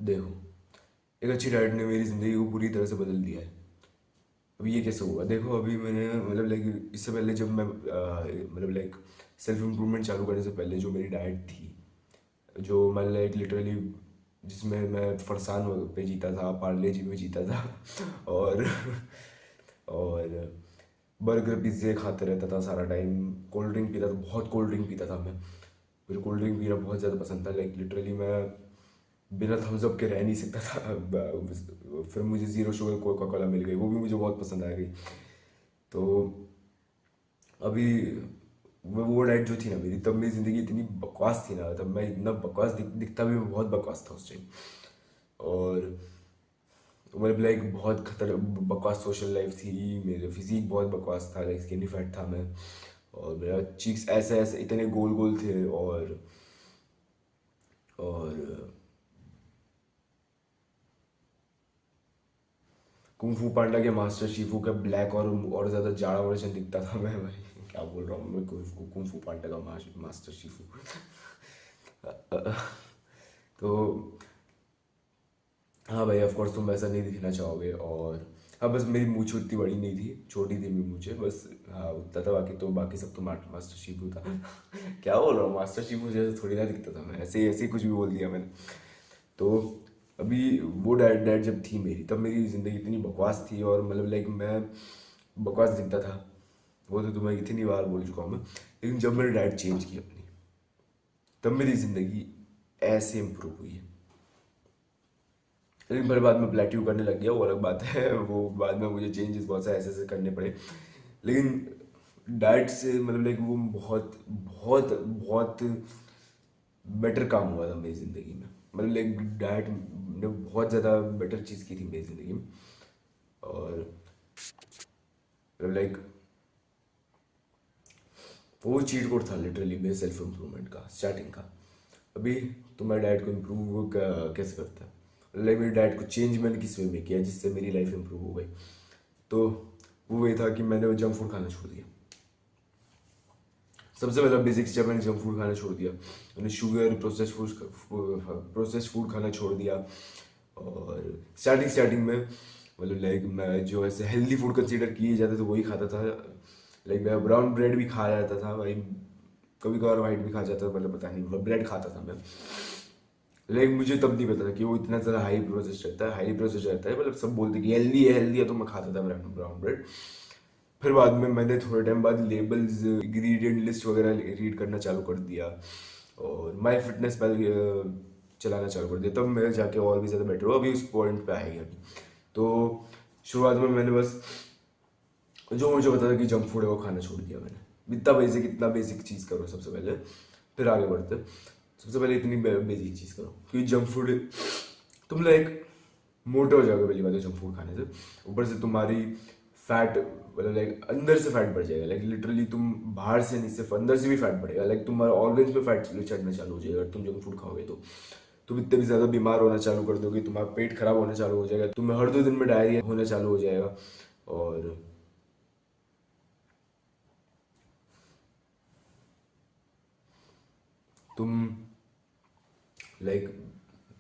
देखो, एक अच्छी डाइट ने मेरी ज़िंदगी को पूरी तरह से बदल दिया है। अभी ये कैसे हुआ? देखो, अभी मैंने मतलब लाइक इससे पहले जब मैं मतलब लाइक सेल्फ इम्प्रूवमेंट चालू करने से पहले जो मेरी डाइट थी, जो मैं लाइक लिटरली जिसमें मैं फरसान पे जीता था, पार्ले जी पे जीता था और और बर्गर पिज्ज़े खाते रहता था सारा टाइम। कोल्ड ड्रिंक पीता था, बहुत कोल्ड ड्रिंक पीता था मैं। मुझे कोल्ड ड्रिंक पीना बहुत ज़्यादा पसंद था। लाइक लिटरली मैं बिना थम्स अप के रह नहीं सकता था। फिर मुझे ज़ीरो शुगर कोका कोला मिल गई, वो भी मुझे बहुत पसंद आ गई। तो अभी वो डाइट जो थी ना मेरी, तब मेरी ज़िंदगी इतनी बकवास थी ना, तब मैं इतना बकवास दिखता भी, मैं बहुत बकवास था उस टाइम। और मतलब लाइक बहुत खतर बकवास सोशल लाइफ थी मेरे। फिजिक बहुत बकवास था, लाइक स्किनी फैट था मैं। और मेरा चीक्स ऐसे ऐसे इतने गोल गोल थे। और कुंफू पांडा के मास्टर शिफू का ब्लैक और ज़्यादा जाड़ा वर्जन दिखता था मैं भाई। क्या बोल रहा हूँ मैं, कुंफू पांडा का मास्टर शिफू। तो हाँ भाई, ऑफ कोर्स तुम वैसा नहीं दिखना चाहोगे। और हाँ, बस मेरी मूंछ उतनी बड़ी नहीं थी, छोटी थी मेरी मूंछें बस। हाँ उतना था, बाकी सब तो मास्टर शिफू था। क्या बोल रहा हूँ, मास्टर शिफू जैसे थोड़ी ना दिखता था मैं, ऐसे ऐसे ही कुछ भी बोल दिया मैंने। तो अभी वो डाइट डाइट जब थी मेरी, तब मेरी ज़िंदगी इतनी बकवास थी और मतलब लाइक मैं बकवास दिखता था। वो तो तुम्हें इतनी बार बोल चुका हूँ मैं। लेकिन जब मैंने डाइट चेंज की अपनी, तब मेरी ज़िंदगी ऐसे इम्प्रूव हुई है। लेकिन फिर बाद में प्लेट्यू करने लग गया, वो अलग बात है। वो बाद में मुझे चेंजेस बहुत सारे ऐसे ऐसे करने पड़े। लेकिन डाइट से मतलब लाइक वो बहुत बहुत बहुत बेटर काम हुआ था मेरी ज़िंदगी में। मतलब लाइक डाइट ने बहुत ज़्यादा बेटर चीज़ की थी मेरी ज़िंदगी में। और लाइक वो चीट कोड था लिटरली मेरे सेल्फ इम्प्रूवमेंट का, स्टार्टिंग का। अभी तुम्हारी डाइट को इम्प्रूव कैसे करता है? लाइक मेरी डाइट को चेंज मैंने किस वे में किया जिससे मेरी लाइफ इम्प्रूव हो गई? तो वो ये था कि मैंने जंक फूड खाना छोड़ दिया। सबसे पहला बेसिक स्टेप, मैंने जंक फूड खाना छोड़ दिया। मैंने शुगर, प्रोसेस फूड खाना छोड़ दिया। और स्टार्टिंग स्टार्टिंग में मतलब लाइक मैं जो ऐसे हेल्दी फूड कंसीडर किए जाते थे वही खाता था। लाइक मैं ब्राउन ब्रेड भी खा जाता था भाई, कभी कभार वाइट भी खा जाता था, मतलब पता नहीं, मतलब ब्रेड खाता था मैं। लेकिन मुझे तब नहीं पता था कि वो इतना ज़्यादा हाई प्रोसेस रहता है, हाई प्रोसेस रहता है। मतलब सब बोलते कि हेल्दी है, तो मैं खाता था ब्राउन ब्रेड। फिर बाद में मैंने थोड़े टाइम बाद लेबल्स, इंग्रेडिएंट लिस्ट वगैरह रीड करना चालू कर दिया। और माई फिटनेस पल चलाना चालू कर दिया, तब मैं जाके और भी ज़्यादा बेटर हुआ। अभी उस पॉइंट पे आएगी अभी। तो शुरुआत में मैंने बस जो मुझे पता था कि जंक फूड है वो खाना छोड़ दिया मैंने। इतना बेसिक चीज़ करो सबसे पहले, फिर आगे बढ़ते। सबसे पहले इतनी बेसिक चीज़ करो कि जंक फूड, तुम लाइक मोटे हो जाओगे पहली बात तो जंक फूड खाने से। ऊपर से तुम्हारी फैट, मतलब लाइक अंदर से फैट बढ़ जाएगा। लाइक लिटरली तुम बाहर से नहीं, सिर्फ अंदर से भी फैट बढ़ेगा। लाइक तुम्हारे ऑर्गन्स में फैट चढ़ना चालू हो जाएगा अगर तुम जंक फूड खाओगे तो। तुम इतने भी ज़्यादा बीमार होना चालू कर दोगे, तुम्हारा पेट खराब होना चालू हो जाएगा, तुम्हें हर 2 दिन में डायरिया होना चालू हो जाएगा। और तुम लाइक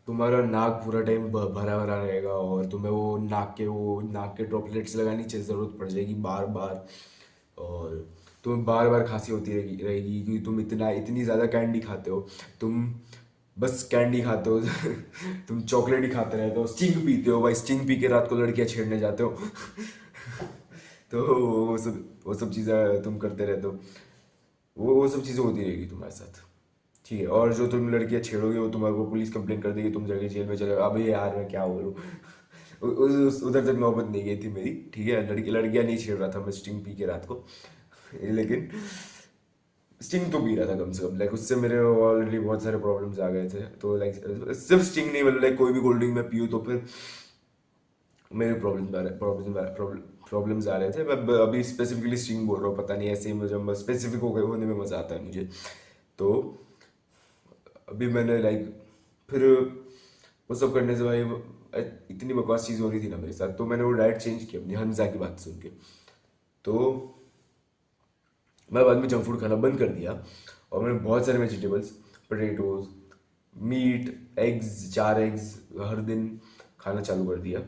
तुम्हारा नाक पूरा टाइम भरा भरा रहेगा और तुम्हें वो नाक के ड्रॉपलेट्स लगाने की ज़रूरत पड़ जाएगी बार बार। और तुम्हें बार बार खांसी होती रहेगी क्योंकि तुम इतनी ज़्यादा कैंडी खाते हो। तुम बस कैंडी खाते हो। तुम चॉकलेट ही खाते रहते हो, स्टिंग पीते हो भाई, स्टिंग पी के रात को लड़कियां छेड़ने जाते हो। तो वो सब चीज़ें तुम करते रहते हो। वो सब चीज़ें होती रहेगी तुम्हारे साथ, ठीक है। और जो तुम लड़कियां छेड़ोगे वो तुम्हारे को पुलिस कंप्लेन कर देगी, तुम जाके जेल में चले। अबे यार मैं क्या बोलूँ। उधर तक नौबत नहीं गई थी मेरी, ठीक है। लड़कियां नहीं छेड़ रहा था मैं स्टिंग पी के रात को। लेकिन स्टिंग तो पी रहा था कम से कम। लाइक उससे मेरे ऑलरेडी बहुत सारे प्रॉब्लम्स आ गए थे। तो लाइक सिर्फ स्टिंग नहीं, मतलब लाइक कोई भी कोल्ड ड्रिंक में पीऊँ तो फिर मेरे प्रॉब्लम्स आ रहे थे। मैं अभी स्पेसिफिकली स्टिंग बोल रहा हूँ, पता नहीं ऐसे ही मुझे स्पेसिफिक हो गए होने में मज़ा आता है मुझे। तो अभी मैंने लाइक फिर वो सब करने से भाई इतनी बकवास चीज़ हो रही थी ना मेरे साथ, तो मैंने वो डाइट चेंज की अपनी हमजा की बात सुन के। तो मैं बाद में जंक फूड खाना बंद कर दिया और मैंने बहुत सारे vegetables, potatoes, meat eggs, 4 eggs हर दिन खाना चालू कर दिया।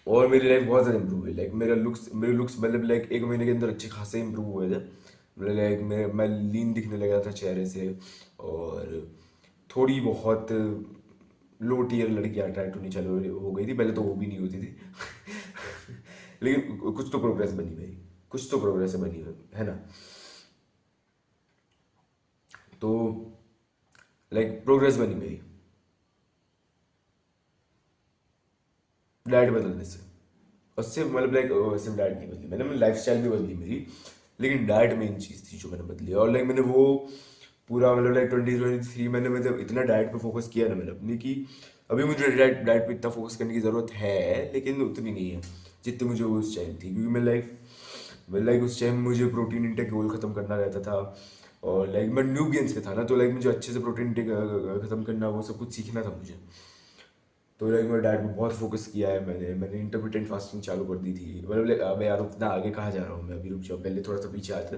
और मेरी लाइफ बहुत ज़्यादा इंप्रूव हुई। लाइक मेरे लुक्स मतलब लाइक 1 महीने के अंदर अच्छे खासे इंप्रूव हुए थे। मतलब लाइक मैं लीन दिखने लगा था चेहरे से। और थोड़ी बहुत लो टीयर लड़कियाँ अट्रैक्ट होनी चालू हो गई थी, पहले तो वो भी नहीं होती थी। लेकिन कुछ तो प्रोग्रेस बनी मेरी, कुछ तो प्रोग्रेस बनी है ना। तो लाइक प्रोग्रेस बनी मेरी डाइट बदलने से। उससे मतलब लाइक सिर्फ डाइट नहीं बदली मैंने, लाइफ स्टाइल भी बदली मेरी, लेकिन डाइट मेन चीज़ थी जो मैंने बदली। और लाइक मैंने वो पूरा मतलब लाइक 2023 मैंने मतलब इतना डाइट पे फोकस किया ना मैंने अपनी कि अभी मुझे डाइट पे इतना फोकस करने की ज़रूरत है, लेकिन उतनी नहीं है जितनी मुझे उस टाइम थी। क्योंकि मैं लाइक उस टाइम मुझे प्रोटीन इंटेक गोल ख़त्म करना रहता था। और लाइक मैं न्यू गेम्स के था ना, तो लाइक मुझे अच्छे से प्रोटीन इंटेक ख़त्म करना, वो सब कुछ सीखना था मुझे। तो लाइक मैं डाइट पे बहुत फोकस किया है मैंने। इंटरमिटेंट फास्टिंग चालू कर दी थी। मतलब लाइक अब यार उतना आगे कहाँ जा रहा हूँ मैं, अभी रुक जाओ, पहले थोड़ा सा पीछे आते।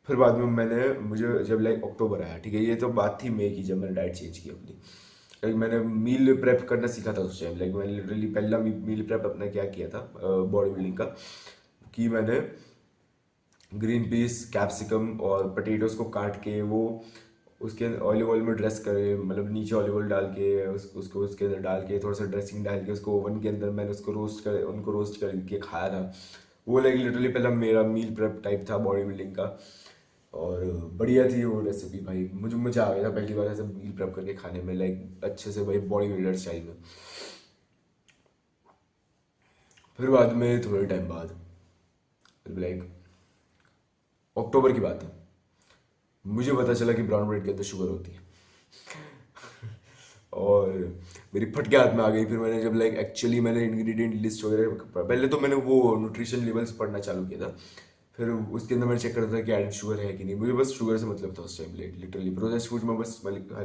फिर बाद में मुझे जब लाइक अक्टूबर आया, ठीक है, ये तो बात थी मई की, जब मैंने डाइट चेंज की अपनी। लाइक मैंने मील प्रेप करना सीखा था उस टाइम। लाइक मैंने लिटरली पहला मील प्रेप अपना क्या किया था बॉडी बिल्डिंग का, कि मैंने ग्रीन पीस, कैप्सिकम और पटेटोज को काट के वो उसके ऑलिव ऑयल में ड्रेस करे, मतलब नीचे ऑलिव ऑयल डाल के उसको उसके अंदर डाल के थोड़ा सा ड्रेसिंग डाल के उसको ओवन के अंदर मैंने उनको रोस्ट करके खाया था। वो लाइक लिटरली पहला मेरा मील प्रेप टाइप था बॉडी बिल्डिंग का। और बढ़िया थी वो रेसिपी भाई, मुझे मज़ा आ गया था पहली बार ऐसे मील प्रेप करके खाने में, लाइक अच्छे से भाई बॉडी बिल्डर स्टाइल में। फिर बाद में थोड़े टाइम बाद, लाइक अक्टूबर की बात है, मुझे पता चला कि ब्राउन ब्रेड के अंदर शुगर होती है। और मेरी फट के हाथ में आ गई। फिर मैंने जब लाइक एक्चुअली मैंने इंग्रेडिएंट लिस्ट वगैरह, पहले तो मैंने वो न्यूट्रिशन लेवल्स पढ़ना चालू किया था। फिर उसके अंदर मैंने चेक करता था कि एडेड शुगर है कि नहीं। मुझे बस शुगर से मतलब था उस टाइम, लिटरली प्रोसेस्ड फूड में बस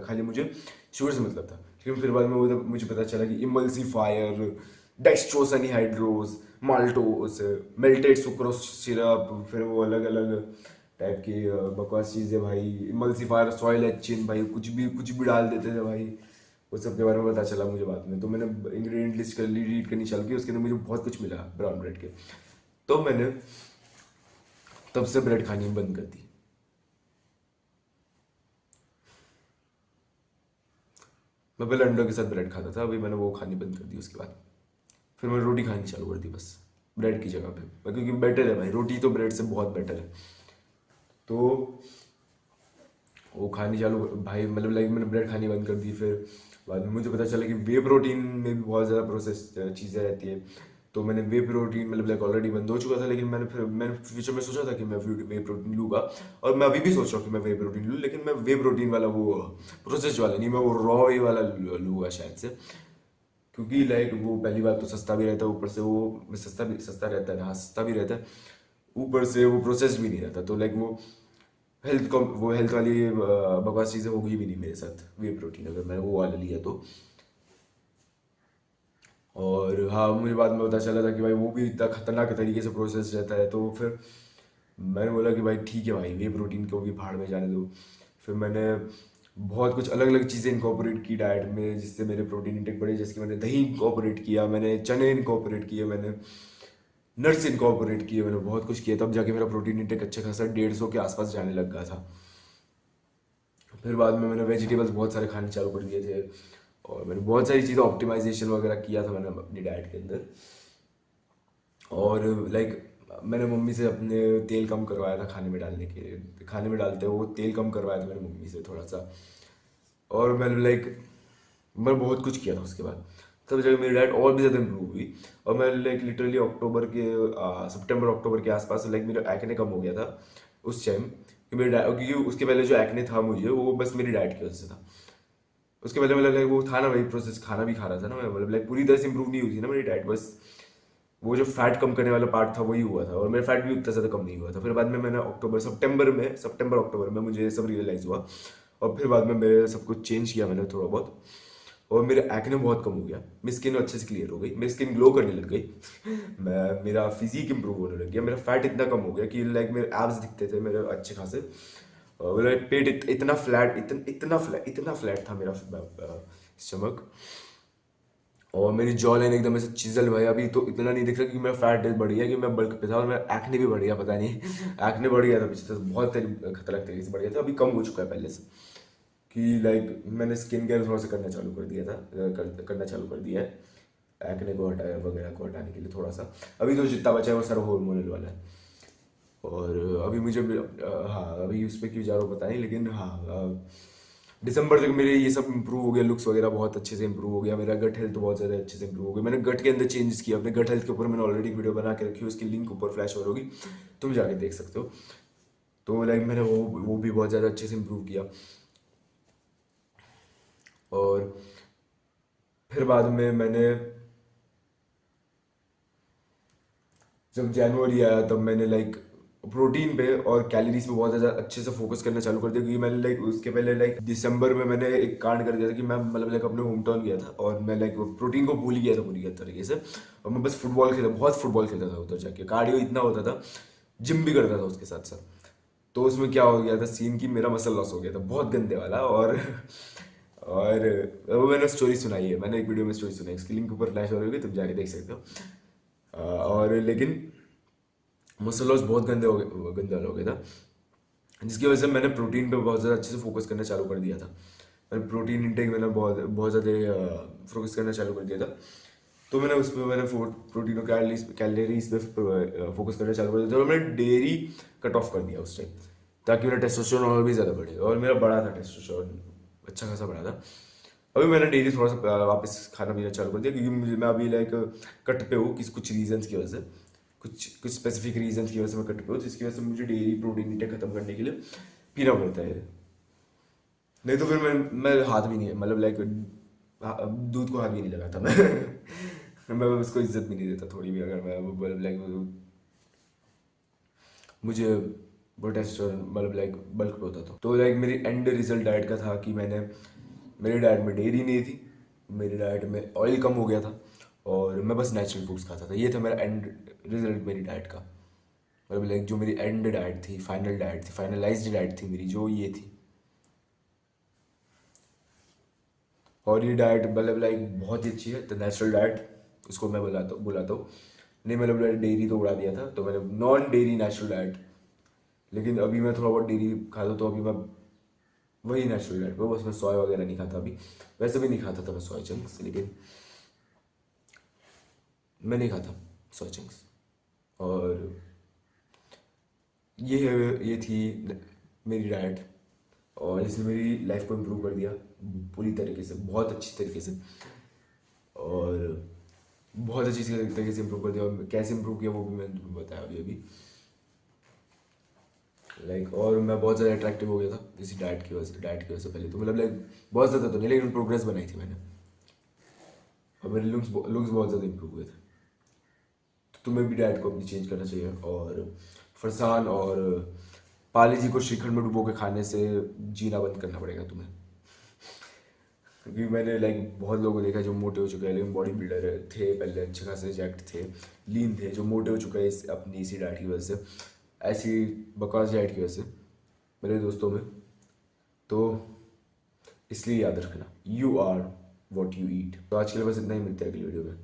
खाली मुझे शुगर से मतलब था। लेकिन फिर बाद में वो मुझे पता चला कि emulsifier, dextrose anhydrous, maltose, melted sucrose syrup, फिर वो अलग अलग टाइप की बकवास चीज़ें भाई, इमल्सीफायर, सॉइल एचिन भाई, कुछ भी डाल देते थे भाई। उस सब के बारे में पता चला मुझे बाद में। तो मैंने इंग्रेडिएंट लिस्ट कर ली, रीड करनी चालू की, उसके अंदर मुझे बहुत कुछ मिला ब्राउन ब्रेड के। तो मैंने तब से ब्रेड खानी बंद कर दी। मैं पहले अंडों के साथ ब्रेड खाता था, अभी मैंने वो खानी बंद कर दी उसके बाद। फिर मैंने रोटी खानी चालू कर दी बस, ब्रेड की जगह पे, क्योंकि बेटर है भाई, रोटी तो ब्रेड से बहुत बेटर है। तो वो खानी चालू भाई, मतलब लाइक मैंने ब्रेड खानी बंद कर दी। फिर बाद में मुझे पता चला कि वे प्रोटीन में भी बहुत ज़्यादा प्रोसेस चीज़ें रहती है। तो मैंने वे प्रोटीन मतलब लाइक ऑलरेडी बंद हो चुका था, लेकिन मैंने फ्यूचर में सोचा था कि मैं वे प्रोटीन लूँगा। और मैं अभी भी सोच रहा हूँ कि मैं वे प्रोटीन लूँ, लेकिन मैं वे प्रोटीन वाला वो प्रोसेस वाला नहीं, मैं वो रॉ वे वाला लूँगा शायद से। क्योंकि लाइक वो पहली बात तो सस्ता भी रहता है, ऊपर से वो सस्ता रहता है, हाँ सस्ता भी रहता है, ऊपर से वो प्रोसेस्ड भी नहीं रहता। तो लाइक वो हेल्थ वाली बकवास चीज़ें हो गई भी नहीं मेरे साथ वे प्रोटीन, अगर मैंने वो वाला लिया तो। और हाँ, मुझे बाद में पता चला था कि भाई वो भी इतना खतरनाक तरीके से प्रोसेस रहता है। तो फिर मैंने बोला कि भाई ठीक है भाई, वे प्रोटीन को भी भाड़ में जाने दो। फिर मैंने बहुत कुछ अलग अलग चीज़ें इनकॉर्पोरेट की डाइट में, जिससे मेरे प्रोटीन इंटेक बढ़े। जैसे कि मैंने दही इनकॉर्पोरेट किया, मैंने चने इनकॉर्पोरेट किए, मैंने नट्स इनकॉर्पोरेट किए, मैंने बहुत कुछ किया, तब जाके मेरा प्रोटीन इंटेक अच्छा खासा 150 के आसपास जाने लग गया था। फिर बाद में मैंने वेजिटेबल्स बहुत सारे खाने चालू कर दिए थे। और मैंने बहुत सारी चीज़ें ऑप्टिमाइजेशन वगैरह किया था मैंने अपनी डाइट के अंदर। और लाइक मैंने मम्मी से अपने तेल कम करवाया था खाने में डालने के, खाने में डालते हुए वो तेल कम करवाया था मैंने मम्मी से थोड़ा सा। और मैं बहुत कुछ किया था उसके बाद। तब जाके मेरी डाइट और भी ज़्यादा इम्प्रूव हुई। और मैं लाइक लिटरली सितंबर अक्टूबर के आसपास लाइक मेरा एक्ने कम हो गया था उस टाइम। क्योंकि उसके पहले जो एक्ने था मुझे, वो बस मेरी डाइट की वजह से था। उसके पहले मतलब लाइक वो था ना, वही प्रोसेस खाना भी खा रहा था ना मैं, मतलब लाइक पूरी तरह से इंप्रूव नहीं हुई थी ना मेरी डाइट, बस वो जो फैट कम करने वाला पार्ट था वही हुआ था। और मेरा फैट भी उतना ज़्यादा कम नहीं हुआ था। फिर बाद में मैंने सितंबर अक्टूबर में मुझे सब रियलाइज़ हुआ। और फिर बाद में मेरे सब कुछ चेंज किया मैंने थोड़ा बहुत। और मेरा एक्ने बहुत कम हो गया, मेरी स्किन अच्छे से क्लियर हो गई, मेरी स्किन ग्लो करने लग गई। मेरा फिजिक इंप्रूव होने लग गया, मेरा फैट इतना कम हो गया कि लाइक मेरे एब्स दिखते थे मेरे अच्छे खासे। मतलब पेट इतना फ्लैट, इतना फ्लैट था मेरा स्टमक। और मेरी जॉ लाइन एकदम ऐसे चिजल भाई, अभी तो इतना नहीं दिख रहा कि मेरा फैट बढ़ गया, कि मैं बल्क पे था, और मेरा एक्ने भी बढ़ गया, पता नहीं एक्ने बढ़ गया था पीछे से, बहुत खतरनाक तरीके से बढ़ गया था, अभी कम हो चुका है पहले से। कि लाइक मैंने स्किन केयर थोड़ा सा करना चालू कर दिया था, करना चालू कर दिया है एक्ने को हटाया वगैरह को हटाने के लिए थोड़ा सा। अभी तो जितना बचा है वो सारा हार्मोनल वाला है। और अभी मुझे हाँ, अभी उस पर क्यों जा रहा हूँ पता नहीं, लेकिन हाँ, दिसंबर तक मेरे ये सब इंप्रूव हो गया, लुक्स वगैरह बहुत अच्छे से इंप्रूव हो गया, मेरा गट हेल्थ बहुत ज़्यादा अच्छे से इंप्रूव हो गया। मैंने गट के अंदर चेंजेस किया, अपने गट हेल्थ के ऊपर मैंने ऑलरेडी वीडियो बना के रखी है, उसकी लिंक ऊपर फ्लैश हो रही होगी, तुम जाके देख सकते हो। तो लाइक मैंने वो भी बहुत ज़्यादा अच्छे से इंप्रूव किया। और फिर बाद में मैंने, जब जनवरी आया तब मैंने लाइक प्रोटीन पे और कैलोरीज पे बहुत ज़्यादा अच्छे से फोकस करना चालू कर दिया, क्योंकि मैंने लाइक उसके पहले लाइक दिसंबर में मैंने एक कांड कर दिया था कि मैं मतलब लाइक अपने होम टाउन गया था, और मैं लाइक प्रोटीन को भूल ही गया था पूरी तरीके से। और मैं बस फुटबॉल खेला, बहुत फुटबॉल खेलता था उधर जाके, कार्डियो इतना होता था, जिम भी करता था उसके साथ साथ। तो उसमें क्या हो गया था सीन, की मेरा मसल लॉस हो गया था बहुत गंदे वाला। और वो मैंने स्टोरी सुनाई है, मैंने एक वीडियो में स्टोरी सुनाई, उसकी लिंक ऊपर फ्लैश हो रही होगी, तुम जाके देख सकते हो। और लेकिन मसल लॉस बहुत गंदे वाला हो गया था, जिसकी वजह से मैंने प्रोटीन पे बहुत ज़्यादा अच्छे से फोकस करना चालू कर दिया था। मैंने प्रोटीन इंटेक मैंने बहुत बहुत ज़्यादा फोकस करना चालू कर दिया था। तो मैंने उस पर मैंने प्रोटीन और कैलोरीज पे फोकस करना चालू कर दिया था, और मैंने डेयरी कट ऑफ कर दिया उस टाइम, ताकि मेरा टेस्टोस्टेरोन और भी ज़्यादा बढ़े, और मेरा बढ़ा था टेस्टोस्टेरोन, अच्छा खासा बढ़ा था। अभी मैंने डेली थोड़ा सा वापस खाना पीना चालू कर दिया, क्योंकि मुझे, मैं अभी लाइक कट पे हूँ किस कुछ रीजंस की वजह से, कुछ कुछ स्पेसिफिक रीजंस की वजह से मैं कट पे हूँ, जिसकी वजह से मुझे डेली प्रोटीन इंटेक खत्म करने के लिए पीना पड़ता है। नहीं तो फिर मैं हाथ भी नहीं, मतलब लाइक दूध को हाथ भी नहीं लगाता मैं उसको इज्जत भी नहीं देता थोड़ी भी, अगर मैं मतलब लाइक मुझे वो टेस्ट मतलब लाइक बल्क पे होता था। तो लाइक मेरी एंड रिजल्ट डाइट का था कि मैंने, मेरी डाइट में डेयरी नहीं थी, मेरी डाइट में ऑयल कम हो गया था, और मैं बस नेचुरल फूड्स खाता था। ये था मेरा एंड रिजल्ट मेरी डाइट का, मतलब लाइक जो मेरी एंड डाइट थी, फाइनल डाइट थी, फाइनलाइज्ड डाइट थी मेरी, जो ये थी। और ये डाइट मतलब लाइक बहुत ही अच्छी है, द नेचुरल डाइट उसको मैं बुलाता हूँ। नहीं मतलब डेयरी तो उड़ा दिया था, तो मैंने नॉन डेयरी नेचुरल डाइट। लेकिन अभी मैं थोड़ा बहुत डेयरी खाता हूँ, तो अभी मैं वही नेचुरल डाइट पे, बस मैं सोया वगैरह नहीं खाता अभी। वैसे भी नहीं खाता था मैं सोया चंक्स, लेकिन मैं नहीं खाता सोया चंक्स। और ये थी मेरी डाइट, और इसने मेरी लाइफ को इम्प्रूव कर दिया पूरी तरीके से, बहुत अच्छी तरीके से। और बहुत अच्छी तरीके से इम्प्रूव कर दिया, और कैसे इम्प्रूव किया वो भी मैंने तुम्हें बताया अभी अभी। लाइक और मैं बहुत ज़्यादा अट्रैक्टिव हो गया था इसी डाइट की वजह से पहले तो, मतलब लाइक बहुत ज़्यादा तो नहीं, लेकिन प्रोग्रेस बनाई थी मैंने, और मेरे लुक्स बहुत ज़्यादा इम्प्रूव हुए थे। तो तुम्हें भी डाइट को अपनी चेंज करना चाहिए, और फरसान और पाली जी को श्रीखंड में डुबो के खाने से जीना बंद करना पड़ेगा तुम्हें। क्योंकि मैंने लाइक बहुत लोगों को देखा जो मोटे हो चुके हैं, लेकिन बॉडी बिल्डर थे पहले, अच्छे खासे जैक्ट थे, लीन थे, जो मोटे हो चुके हैं अपनी इसी डाइट की वजह से, ऐसी बकवास डाइट की वजह से, मेरे दोस्तों में। तो इसलिए याद रखना, you are what you eat. तो आज के लिए बस इतना ही, मिलते हैं अगली वीडियो में।